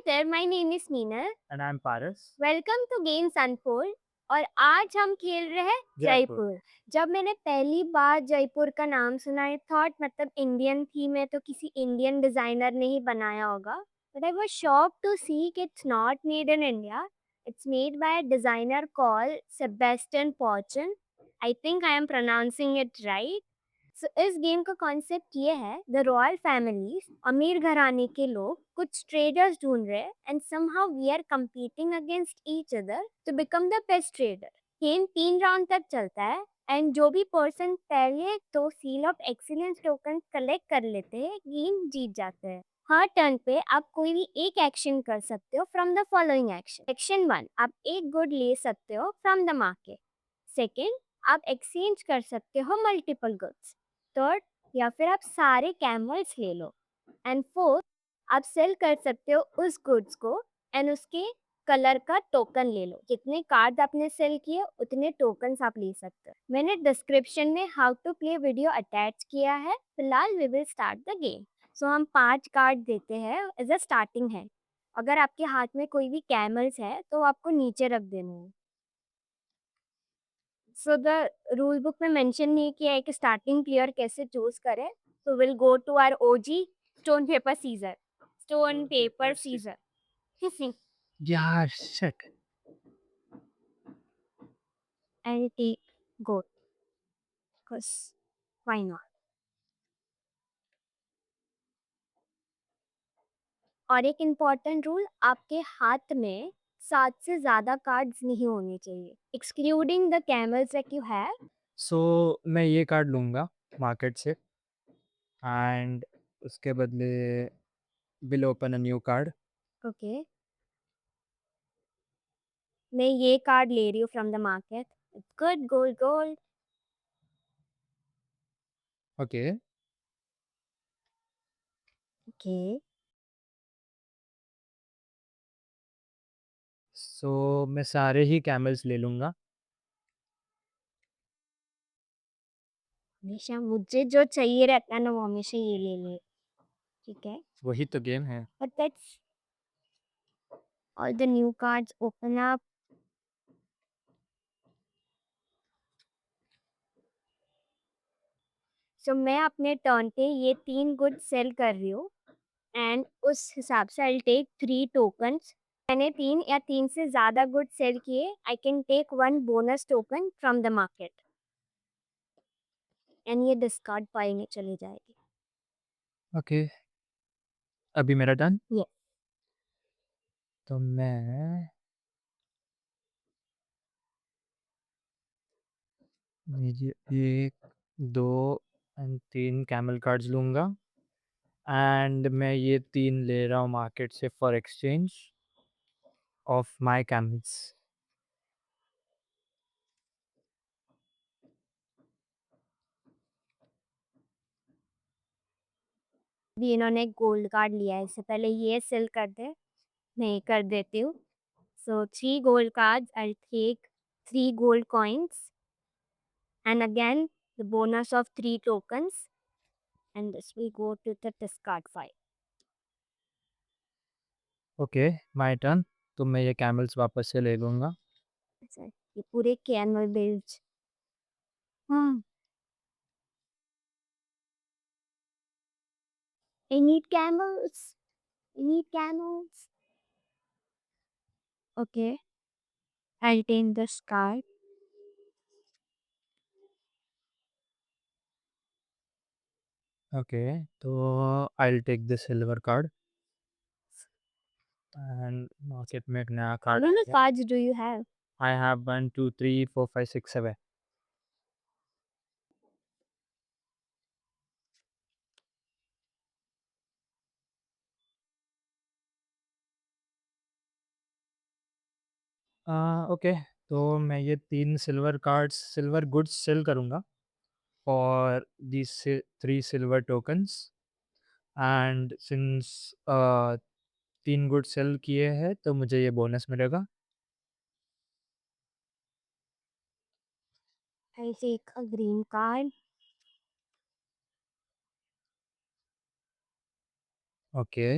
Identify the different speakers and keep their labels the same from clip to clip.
Speaker 1: there, my name is Meenal.
Speaker 2: And I'm Paras.
Speaker 1: Welcome to games unfold. और आज हम खेल रहे हैं
Speaker 2: Jaipur.
Speaker 1: जयपुर। जब मैंने पहली बार जयपुर का नाम सुना, आई थॉट मतलब इंडियन थीम है तो किसी इंडियन डिजाइनर ने ही बनाया होगा। But I was shocked to see कि it's not made in India. It's made by a designer called Sebastian Pauchon. I think I am pronouncing it right. So इस game का कॉन्सेप्ट ये है, the royal families, अमीर घराने के लोग कुछ ट्रेडर्स ढूंढ रहे हैं and somehow we are competing against each other to become the best trader. Game 3 round तक चलता है एंड जो भी पर्सन पहले तो seal of excellence token collect कर लेते हैं, गेम जीत जाते हैं। हर टर्न पे आप कोई भी एक एक्शन कर सकते हो from the following action. Action 1, आप एक गुड ले सकते हो फ्रॉम द मार्केट। सेकेंड, आप एक्सचेंज कर सकते हो मल्टीपल गुड्स। थर्ड, या फिर आप सारे कैमल्स ले लो। एंड फोर्थ, आप सेल कर सकते हो उस गुड्स को एंड उसके कलर का टोकन ले लो। जितने कार्ड आपने सेल किए उतने टोकन्स आप ले सकते हो। मैंने डिस्क्रिप्शन में how to play video attach किया है। फिलहाल we will start the game. So हम 5 कार्ड देते हैं एज अ स्टार्टिंग है। अगर आपके हाथ में कोई भी कैमल्स है तो आपको नीचे रख देना है। सो द रूल बुक में मेंशन नहीं किया है कि स्टार्टिंग प्लेयर कैसे चूज करें। So will go to our OG, stone paper scissor. Stone paper scissor.
Speaker 2: Yeah, shit.
Speaker 1: I take goat, cause why not। और एक इम्पॉर्टेंट रूल, आपके हाथ में 7 से ज्यादा कार्ड्स नहीं होने चाहिए, excluding the camels that you have.
Speaker 2: So मैं ये कार्ड लूँगा मार्केट से एंड उसके बदले will open a new card.
Speaker 1: Okay, मैं ये कार्ड ले रही हूँ from the market. Good, gold gold.
Speaker 2: Okay.
Speaker 1: Okay,
Speaker 2: so मैं सारे ही कैमल्स ले लूँगा.
Speaker 1: हमेशा मुझे जो चाहिए रहता है ना वो हमेशा ये ले ले। ठीक है,
Speaker 2: वही तो गेम है.
Speaker 1: but that's all the new cards open up। सो मैं अपने टर्न पे ये 3 गुड सेल कर रही हूँ एंड उस हिसाब से आई टेक 3 टोकन्स। मैंने 3 या 3 से ज़्यादा गुड सेल किए, I can take 1 bonus token from the market and ये डिस्कार्ड पाई में चली जाएगी।
Speaker 2: ओके. अभी मेरा टर्न.
Speaker 1: ये
Speaker 2: तो मैं ये 1, 2 एंड 3 कैमल कार्ड्स लूँगा एंड मैं ये 3 ले रहा हूँ मार्केट से for exchange of my camels.
Speaker 1: भी इन्होंने गोल्ड कार्ड लिया है, इससे पहले ये सेल कर दे। मैं ये कर देती हूँ। So 3 gold cards, I take 3 gold coins and again the bonus of 3 tokens, and this will go to the discard file।
Speaker 2: Okay, my turn. तो मैं ये कैमल्स वापस से ले लूँगा.
Speaker 1: ऐसा है, ये पूरे कैनवल बेल्ट। हाँ, I need camels, I need camels। Okay, I'll take this card।
Speaker 2: Okay, तो I will take the silver card and market में एक नया
Speaker 1: How
Speaker 2: कार्ड आ
Speaker 1: many
Speaker 2: गया.
Speaker 1: cards do you have?
Speaker 2: I have 1 2 3 4 5 6 7. Okay, तो मैं ये 3 सिल्वर गुड्स सेल करूँगा for these 3 silver tokens and since 3 goods sell किए हैं तो मुझे ये बोनस मिलेगा.
Speaker 1: I take a green card।
Speaker 2: Okay,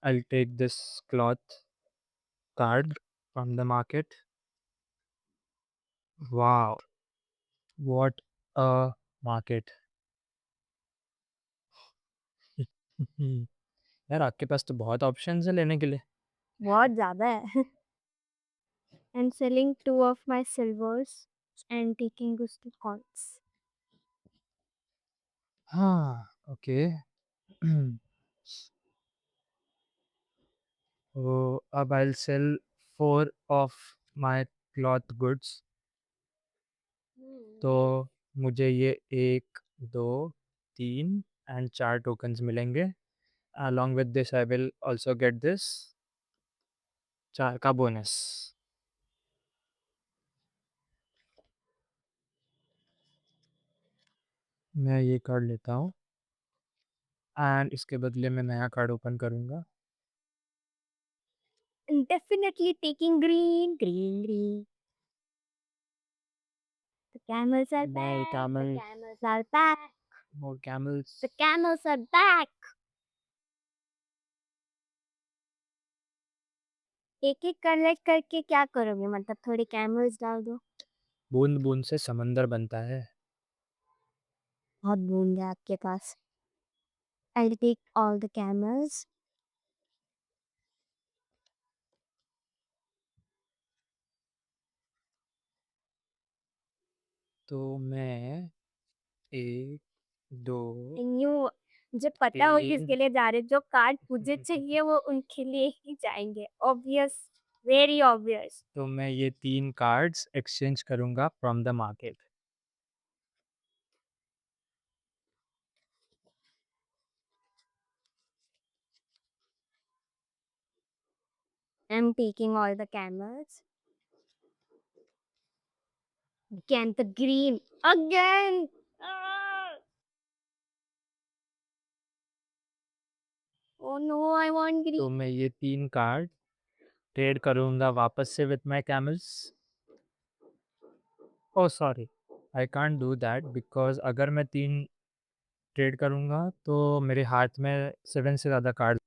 Speaker 2: I'll take this cloth card from the market. Wow, what a market. यार आपके पास तो बहुत ऑप्शंस है लेने के लिए।
Speaker 1: बहुत ज़्यादा है। And selling two of my silvers and taking those two coins.
Speaker 2: हाँ, ओके। तो अब I'll sell 4 of my cloth goods। तो मुझे ये 1, 2, 3 एंड 4 टोकन्स मिलेंगे। Along with this I will also get this 4 का बोनस। मैं ये कार्ड लेता हूँ एंड इसके बदले में नया कार्ड ओपन करूँगा।
Speaker 1: And definitely taking green, green, green. The camels are
Speaker 2: More
Speaker 1: back. The
Speaker 2: camels,
Speaker 1: camels are back.
Speaker 2: more camels।
Speaker 1: The camels are back. एक-एक कलेक्ट करके क्या करोगे? मतलब थोड़ी कैमल्स डाल दो।
Speaker 2: बूँद-बूँद से समंदर बनता है।
Speaker 1: बहुत बूंद है आपके पास। I'll take all the camels.
Speaker 2: तो मैं 1, 2,
Speaker 1: And you मुझे पता हो
Speaker 2: 3
Speaker 1: किसके लिए जा रहे हो। जो कार्ड मुझे चाहिए वो उनके लिए ही जाएँगे। Obvious, very obvious.
Speaker 2: तो मैं ये 3 कार्ड्स एक्सचेंज करूँगा from the market.
Speaker 1: I'm taking all the camels. Again, the green. Again! Ah! Oh no, I want green.
Speaker 2: तो मैं ये 3 कार्ड ट्रेड करूँगा वापस से with my camels. Oh sorry, I can't do that because अगर मैं 3 trade करूँगा तो मेरे हाथ में 7 से ज़्यादा कार्ड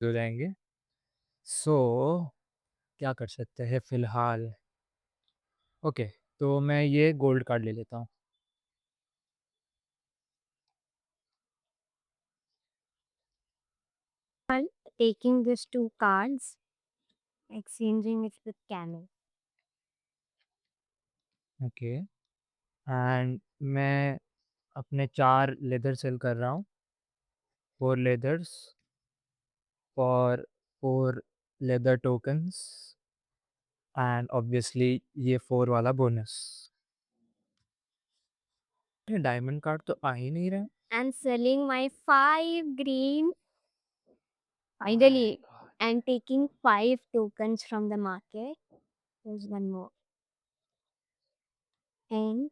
Speaker 2: हो जाएँगे। सो क्या कर सकते हैं फ़िलहाल? ओके, तो मैं ये गोल्ड कार्ड ले लेता हूँ।
Speaker 1: One, taking these two cards, exchanging it with camel.
Speaker 2: Okay and मैं अपने 4 लेदर सेल कर रहा हूँ। 4 leathers for 4 leather tokens and obviously ये 4 वाला बोनस। ये डायमंड कार्ड तो आ ही नहीं रहे।
Speaker 1: And selling my 5 green,
Speaker 2: oh my
Speaker 1: finally,
Speaker 2: God!
Speaker 1: and taking 5 tokens from the market. There's one more. And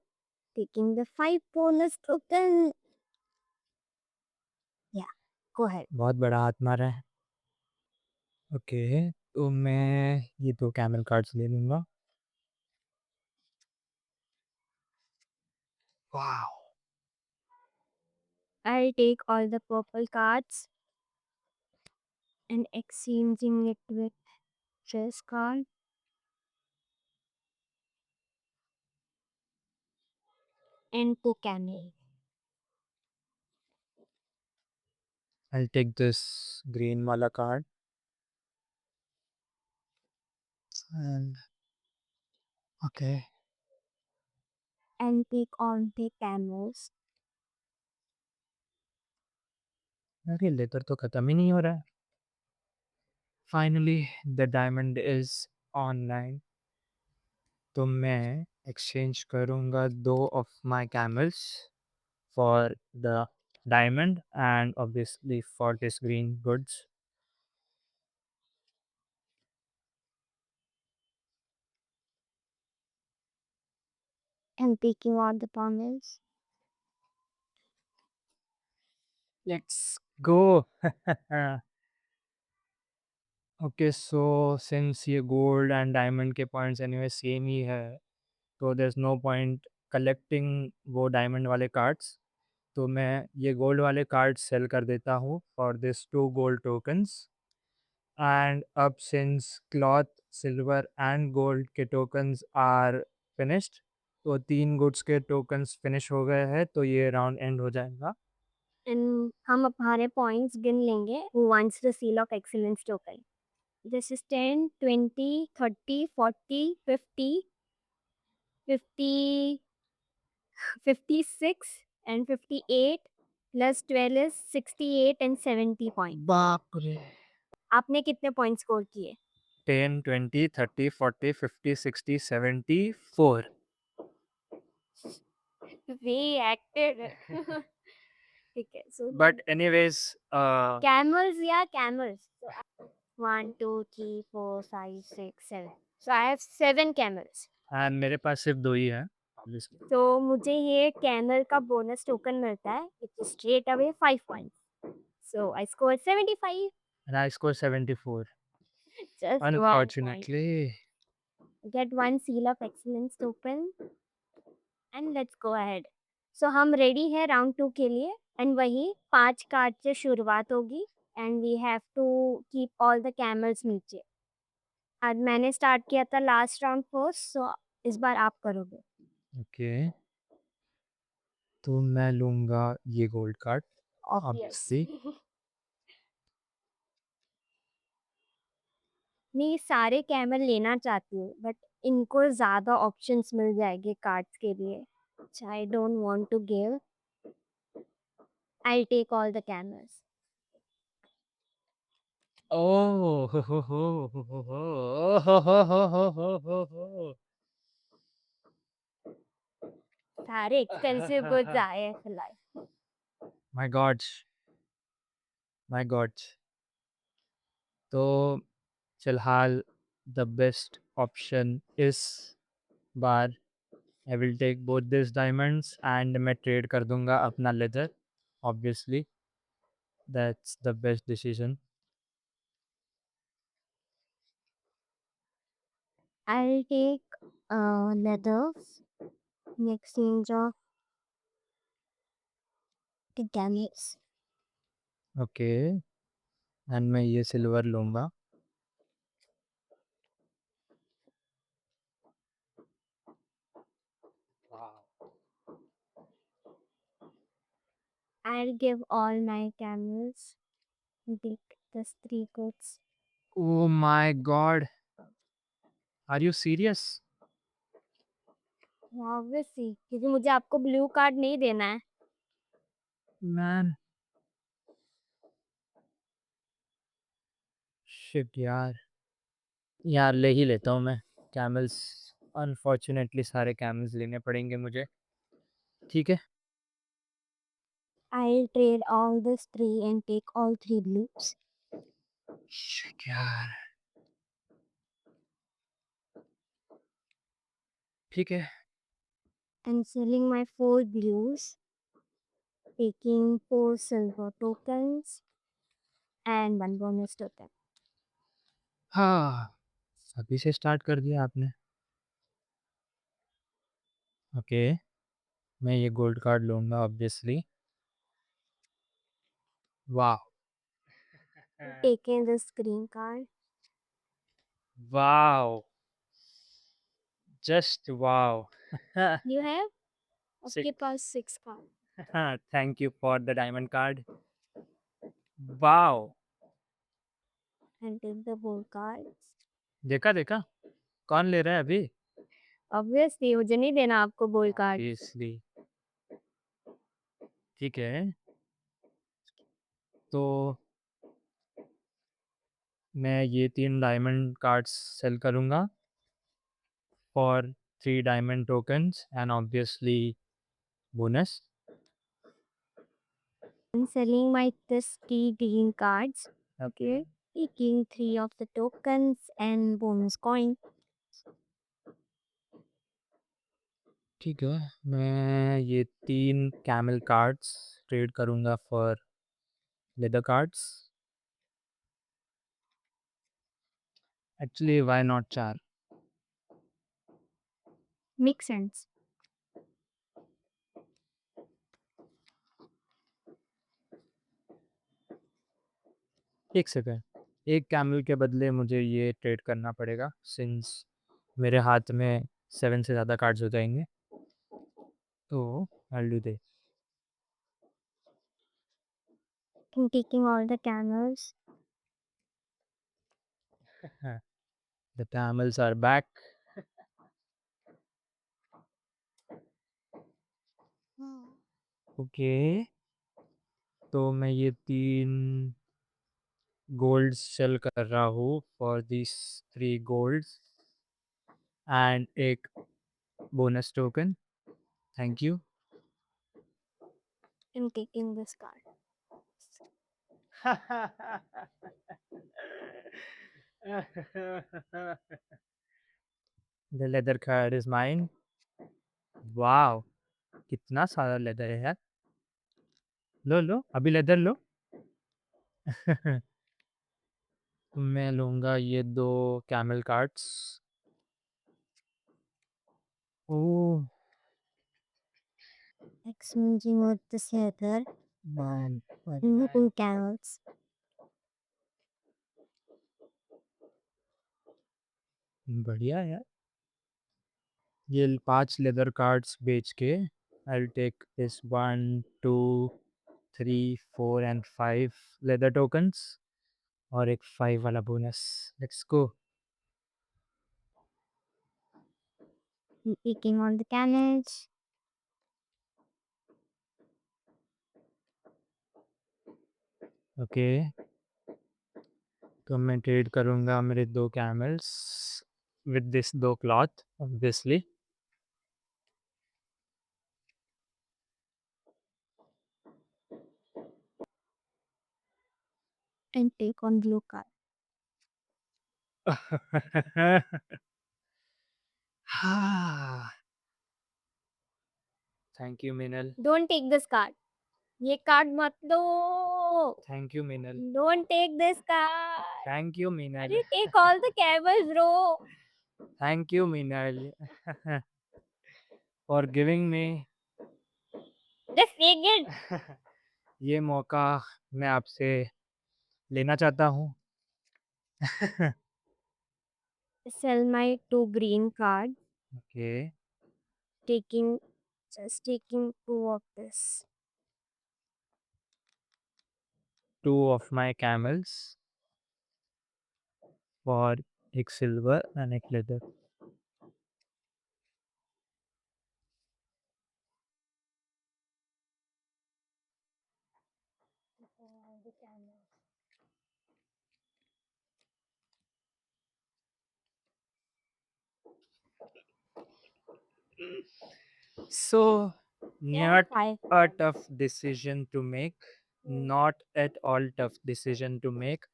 Speaker 1: taking the 5 bonus token. Yeah, go ahead.
Speaker 2: बहुत बड़ा हाथ मारा है। ओके, तो मैं ये 2 कैमल कार्ड्स ले लूँगा। Wow!
Speaker 1: I'll take all the purple cards and exchanging it with this card and 2 camel.
Speaker 2: I take this green वाला card and okay.
Speaker 1: And take all the camels.
Speaker 2: यार ये लेदर तो खत्म ही नहीं हो रहा है। Finally the diamond is online. तो मैं एक्सचेंज करूँगा 2 of my camels for the diamond and obviously for this green goods.
Speaker 1: And taking all the camels.
Speaker 2: Let's go. Okay, so since ये गोल्ड एंड डायमंड के points anyway same ही है, तो there is no point collecting वो diamond वाले cards. तो मैं ये गोल्ड वाले कार्ड सेल कर देता हूँ for this 2 gold tokens. And अब since cloth, silver and gold के टोकन्स आर फिनिश्ड, तो 3 गुड्स के टोकन्स फिनिश हो गए हैं, तो ये राउंड एंड हो जाएगा।
Speaker 1: एंड हम हमारे पॉइंट्स गिन लेंगे। Who wants the seal of excellence token? This is 10, 20, 30, 40, 50, 50, 56 and 58 plus 12 is 68 and 70 point.
Speaker 2: बाप रे!
Speaker 1: आपने कितने पॉइंट स्कोर किए?
Speaker 2: 10, 20, 30, 40, 50, 60, 70, 4।
Speaker 1: वे एक्टेड। ठीक है, सो
Speaker 2: बट एनीवेज़
Speaker 1: कैमल्स या camels? 1, 2, 3, 4, 5, 6, 7। So I have 7 camels.
Speaker 2: And मेरे पास सिर्फ़ 2 ही हैं ऑब्वियसली।
Speaker 1: तो मुझे ये कैमल का बोनस टोकन मिलता है, which is straight away 5 points. So I score 75।
Speaker 2: And I score 74
Speaker 1: just 1 point.
Speaker 2: Unfortunately.
Speaker 1: Get 1 seal of excellence token and let's go ahead. So हम रेडी है राउंड 2 के लिए। एंड वही 5 कार्ड से शुरुआत होगी। And we have to keep all the camels नीचे। आज मैंने स्टार्ट किया था लास्ट राउंड फर्स्ट, सो इस बार आप करोगे।
Speaker 2: ओके, तो मैं लूँगा ये गोल्ड कार्ड
Speaker 1: ऑब्वियस।
Speaker 2: ऑब्वियसली।
Speaker 1: मैं सारे कैमल लेना चाहती हूँ, बट इनको ज़्यादा ऑप्शंस मिल जाएंगे कार्ड्स के लिए। I don't want to give. I take all the camels.
Speaker 2: Oh! हो, हो, हो, हो, हो, हो, ओ हो, हो, हो, हो, हो, हो, हो।
Speaker 1: सारे एक्सपेंसिव गुड्स आए हैं फिलहाल।
Speaker 2: My god! My god! तो फिलहाल द बेस्ट ऑप्शन इस बार I will take both this diamonds and मैं ट्रेड कर दूँगा अपना leather obviously. That's the best decision.
Speaker 1: I'll take leathers in exchange of the camels.
Speaker 2: Okay, and मैं ये सिल्वर लूँगा।
Speaker 1: I'll give all my camels and take this 3 goods.
Speaker 2: Oh my god! Are you serious?
Speaker 1: Obviously, क्योंकि मुझे आपको blue card नहीं देना है।
Speaker 2: Man, shit यार। यार ले ही लेता हूँ मैं कैमल्स। अनफॉर्चुनेटली सारे कैमल्स लेने पड़ेंगे मुझे। ठीक है।
Speaker 1: I'll trade all this 3 and take all 3 blues.
Speaker 2: Shit यार। ठीक है।
Speaker 1: And selling my 4 blues, taking 4 silver tokens and 1 bonus token.
Speaker 2: हाँ, अभी से स्टार्ट कर दिया आपने। ओके, मैं ये गोल्ड कार्ड लूँगा ऑब्वियसली। वाह!
Speaker 1: Taking this green card.
Speaker 2: Wow! Just wow!
Speaker 1: You have? आपके
Speaker 2: 6
Speaker 1: पास 6 card.
Speaker 2: Thank you for the diamond card. Wow!
Speaker 1: And take the gold cards.
Speaker 2: देखा, देखा? कौन ले रहा है अभी?
Speaker 1: ऑब्वियसली मुझे नहीं देना आपको गोल्ड कार्ड।
Speaker 2: ऑब्वियसली। ठीक है, तो मैं ये 3 डायमंड कार्ड्स सेल करूँगा for 3 diamond tokens and obviously bonus.
Speaker 1: I'm selling my this 3 green cards.
Speaker 2: Okay.
Speaker 1: Okay. Taking 3 of the tokens and bonus coin.
Speaker 2: ठीक है, मैं ये 3 कैमल कार्ड्स ट्रेड करूँगा for leather cards. Actually why not 4?
Speaker 1: Makes sense.
Speaker 2: एक second, एक camel के बदले मुझे ये ट्रेड करना पड़ेगा सिंस मेरे हाथ में 7 से ज़्यादा कार्ड्स हो जाएँगे। तो I will do this.
Speaker 1: I'm taking all the camels.
Speaker 2: The camels are back. Okay, तो मैं ये 3 गोल्ड्स सेल कर रहा हूँ फॉर दिस 3 गोल्ड्स एंड एक bonus token. Thank you.
Speaker 1: I'm taking this card.
Speaker 2: The leather card is mine. Wow! कितना सारा leather है यार। लो, लो, अभी लेदर लो। मैं लूँगा ये 2 camel cards. Oh!
Speaker 1: Exchanging with this leather.
Speaker 2: Man,
Speaker 1: Two camels.
Speaker 2: बढ़िया यार। ये 5 लेदर कार्ड्स बेच के I will take this 1, 2, 3, 4 and 5 leather tokens और एक 5 वाला bonus. Let's go.
Speaker 1: I'm taking all the camels.
Speaker 2: Okay, तो मैं ट्रेड करूँगा मेरे 2 कैमल्स with this 2 cloth obviously.
Speaker 1: And take on blue card.
Speaker 2: हाँ, thank you Minal.
Speaker 1: Don't take this card. ये कार्ड मत लो.
Speaker 2: Thank you Minal.
Speaker 1: Don't take this card.
Speaker 2: Thank you Minal.
Speaker 1: अरे take all the camels, bro.
Speaker 2: Thank you Minal for giving me
Speaker 1: Just take it.
Speaker 2: ये मौका मैं आपसे लेना चाहता हूँ।
Speaker 1: Sell my 2 green cards.
Speaker 2: ओके,
Speaker 1: Taking, just taking 2 of this.
Speaker 2: 2 of my camels for एक सिल्वर एंड एक leather.
Speaker 1: All the camels.
Speaker 2: So,
Speaker 1: Yeah,
Speaker 2: not
Speaker 1: 5
Speaker 2: a
Speaker 1: cards.
Speaker 2: tough decision to make, not at all tough decision to make.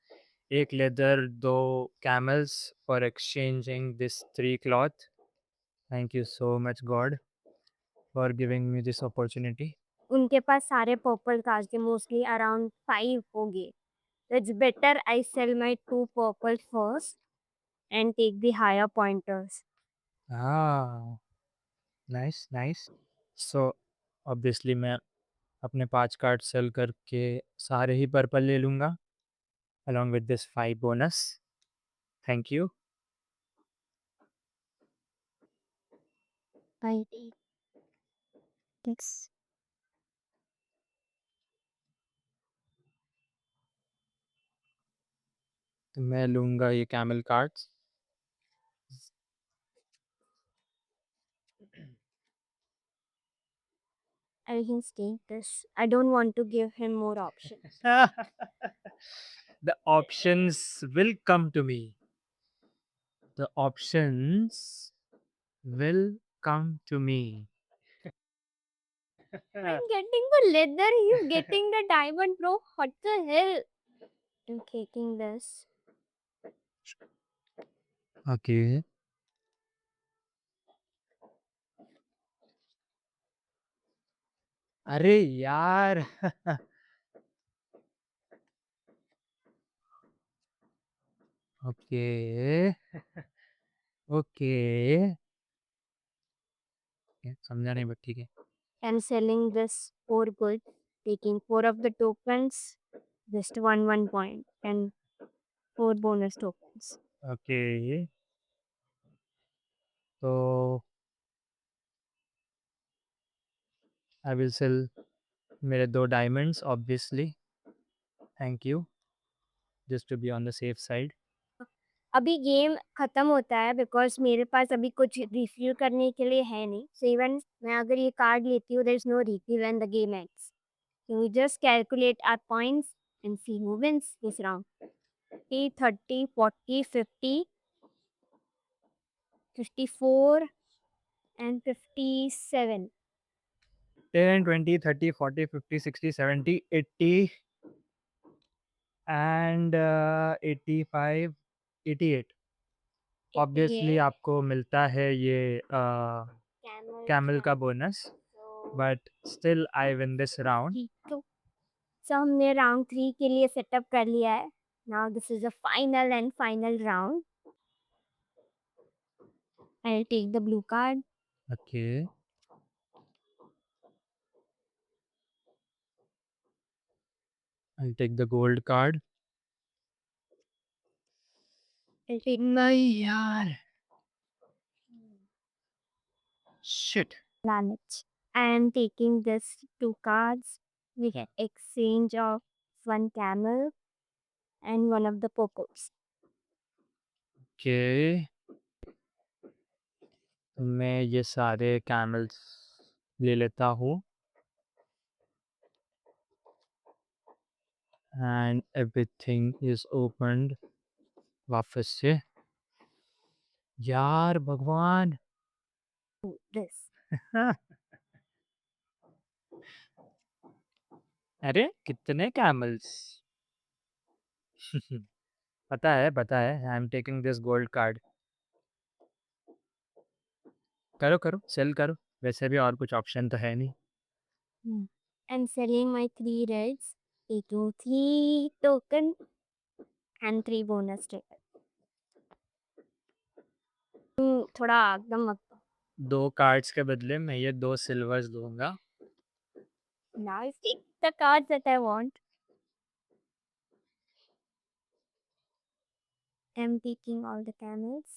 Speaker 2: एक leather, 2 camels for exchanging this 3 cloth. Thank you so much God for giving me this opportunity.
Speaker 1: उनके पास सारे purple cards थे, mostly around 5 होंगे. So it's better I sell my 2 purple first and take the higher pointers.
Speaker 2: Ah, nice, nice. So, obviously मैं अपने 5 card cell करके सारे ही purple ले लूँगा along with this 5 bonus. Thank you.
Speaker 1: I take this.
Speaker 2: तो मैं लूँगा ये camel cards.
Speaker 1: I can take this. I don't want to give him more options.
Speaker 2: The options will come to me. The options will come to me.
Speaker 1: I'm getting the leather, he's getting the diamond, bro. What the hell? I'm taking this.
Speaker 2: Okay. अरे यार! Okay, okay. समझा नहीं but ठीक है।
Speaker 1: I'm selling this 4 goods, taking 4 of the tokens, just 1 point, and 4 bonus tokens.
Speaker 2: Okay, तो I will sell मेरे 2 diamonds obviously, thank you, just to be on the safe side.
Speaker 1: अभी game खत्म होता है बिकॉज़ मेरे पास अभी कुछ रिफ़िल करने के लिए है नहीं। सो इवन मैं अगर ये कार्ड लेती हूँ, there is no refill when the game ends. So we just calculate our points and see who wins this round. 30, 30, 40, 50, 54 and 57.
Speaker 2: 10, 20, 30, 40, 50, 60, 70, 80 and 85, 88। Obviously
Speaker 1: 88
Speaker 2: आपको मिलता है ये
Speaker 1: camel
Speaker 2: कैमल का
Speaker 1: chance.
Speaker 2: Bonus,
Speaker 1: So
Speaker 2: but still I win this round.
Speaker 1: ठीक तो हमने round 3 के लिए सेटअप कर लिया है। Now this is a final and final round. I will take the blue card.
Speaker 2: Okay, I take the gold card.
Speaker 1: I will take
Speaker 2: नहीं यार, shit.
Speaker 1: planet. I am taking this two cards. We can exchange of one camel and one of the purples.
Speaker 2: Okay, मैं ये सारे camels ले लेता हूँ and everything is opened वापस से। यार भगवान।
Speaker 1: This.
Speaker 2: अरे कितने कैमल्स। पता है, I am taking this gold card. करो करो, सेल करो, वैसे भी और कुछ ऑप्शन तो है नहीं।
Speaker 1: I'm selling my three reds. 823 token and three bonus ticket. थोड़ा एकदम मत।
Speaker 2: 2 कार्ड्स के बदले मैं ये 2 सिल्वर्स दूँगा।
Speaker 1: Now I pick the cards that I want. I'm taking all the camels.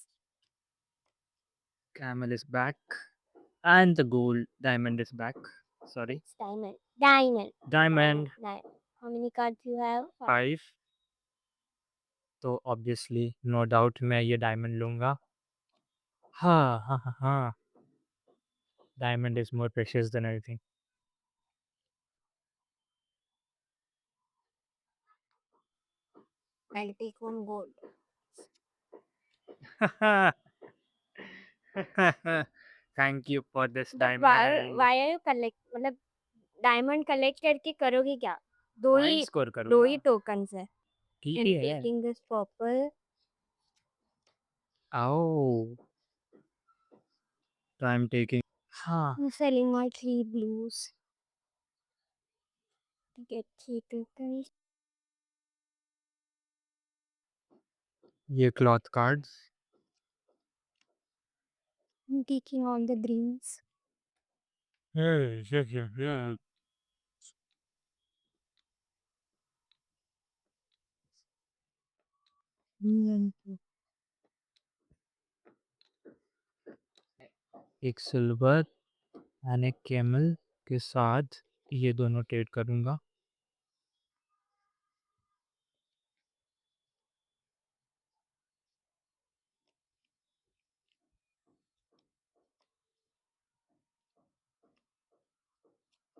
Speaker 2: Camel is back and the gold diamond is back. Sorry.
Speaker 1: It's diamond. Diamond.
Speaker 2: Diamond
Speaker 1: Diamond. How many cards you have?
Speaker 2: 5, तो obviously no doubt मैं ये diamond लूँगा। हाँ, हाँ, हाँ, हाँ। Diamond is more precious than anything.
Speaker 1: I'll take one gold.
Speaker 2: Thank you for this
Speaker 1: But why
Speaker 2: diamond.
Speaker 1: why are you collect मतलब diamond collect करके करोगे क्या? दो
Speaker 2: पॉइंट
Speaker 1: ही
Speaker 2: स्कोर
Speaker 1: दो ही
Speaker 2: करूँगा।
Speaker 1: टोकन्स है।
Speaker 2: ठीक
Speaker 1: I'm
Speaker 2: ही है।
Speaker 1: taking this purple.
Speaker 2: ओह! तो आई एम टेकिंग, हाँ,
Speaker 1: I'm selling my three blues to get three tokens.
Speaker 2: ये cloth cards.
Speaker 1: I'm taking all the greens.
Speaker 2: एक सिल्वर एंड एक कैमल के साथ ये दोनों ट्रेड करूँगा।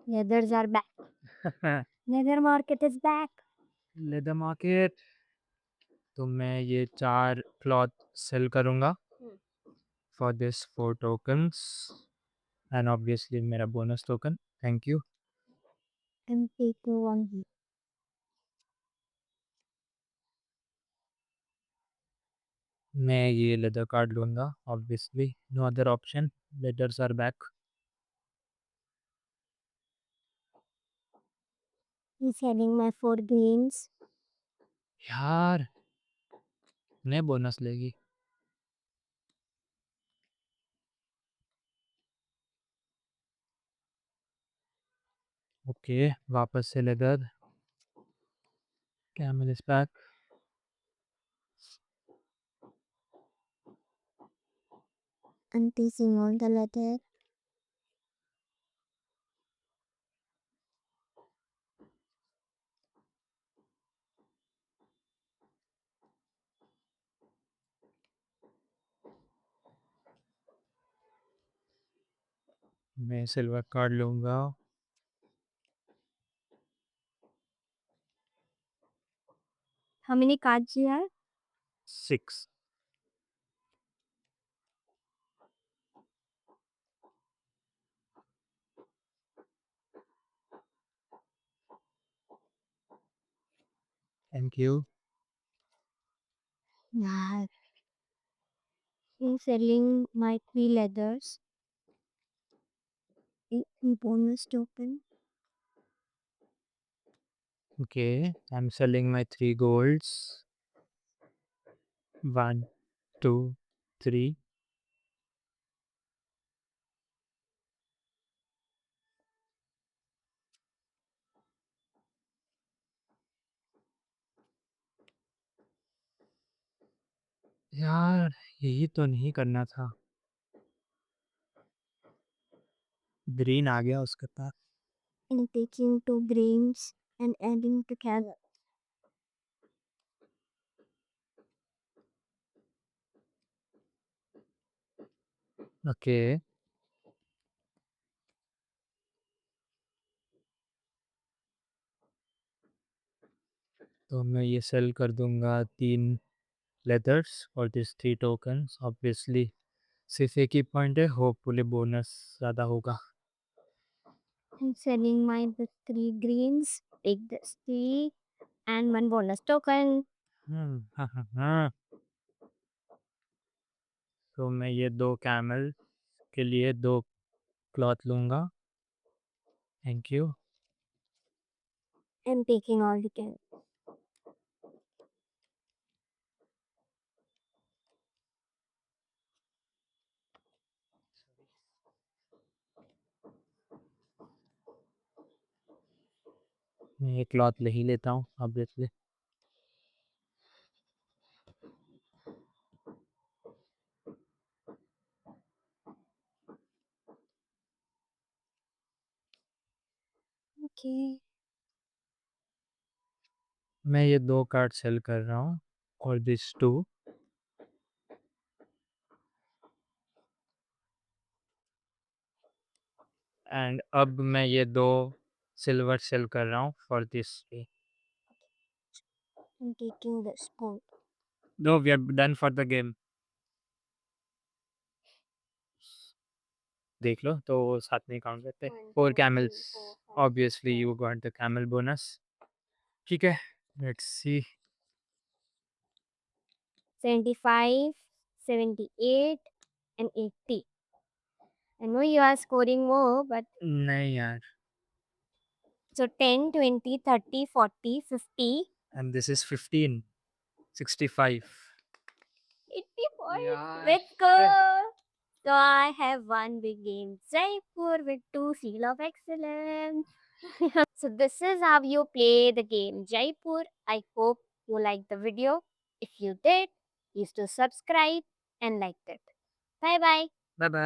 Speaker 1: Leathers are back. Leather market is back.
Speaker 2: Leather market, तो मैं ये 4 क्लॉथ सेल करूँगा
Speaker 1: Hmm.
Speaker 2: For this 4 tokens and obviously मेरा bonus token, thank you.
Speaker 1: I'm taking one.
Speaker 2: मैं ये लेदर कार्ड लूँगा obviously, no other option, leathers are back.
Speaker 1: I'm selling my four greens.
Speaker 2: यार, नहीं बोनस लेगी। ओके, वापस से leather, camel is back.
Speaker 1: I'm placing all the letter.
Speaker 2: मैं silver card लूँगा।
Speaker 1: How many cards you have?
Speaker 2: 6. Thank you.
Speaker 1: Yeah. I'm selling my 3 leathers. Bonus token.
Speaker 2: Okay, I am selling my 3 golds. 1, 2, 3। यार, यही तो नहीं करना था। Green आ गया उसके पास।
Speaker 1: And taking 2 greens and adding together.
Speaker 2: Okay, तो मैं ये सेल कर दूँगा 3 लेदर्स और दिस 3 टोकन्स। ऑब्वियसली सिर्फ़ एक ही पॉइंट है, होपफुली बोनस ज़्यादा होगा।
Speaker 1: I'm selling my the 3 greens. Take this 3 and 1 bonus token.
Speaker 2: हाँ, हाँ, हाँ। तो मैं ये 2 कैमल के लिए 2 क्लॉथ लूँगा। Thank you.
Speaker 1: I'm taking all the carrots.
Speaker 2: मैं ये क्लॉथ ले ही लेता हूँ ऑब्वियसली।
Speaker 1: Okay.
Speaker 2: मैं ये 2 कार्ड सेल कर रहा हूँ और दिस 2 एंड अब मैं ये 2 सिल्वर सेल कर रहा हूँ for this 3।
Speaker 1: I'm taking the spoon.
Speaker 2: No, we are done for the game. देख लो तो साथ में काउंट करते हैं।
Speaker 1: 1,
Speaker 2: 4
Speaker 1: 2, 3,
Speaker 2: camels.
Speaker 1: 4, 5, 6,
Speaker 2: obviously
Speaker 1: 7.
Speaker 2: You got the camel bonus. ठीक है, let's see.
Speaker 1: 75, 78, and 80. I know you are scoring more, but
Speaker 2: नहीं यार,
Speaker 1: so 10, 20, 30, 40, 50,
Speaker 2: and this is 15, 65।
Speaker 1: 80 points.
Speaker 2: यार,
Speaker 1: Let's go. So I have one big game, Jaipur with 2 seal of excellence. So this is how you play the game Jaipur. I hope you liked the video. If you did, please do subscribe and like it. Bye bye.
Speaker 2: Bye bye.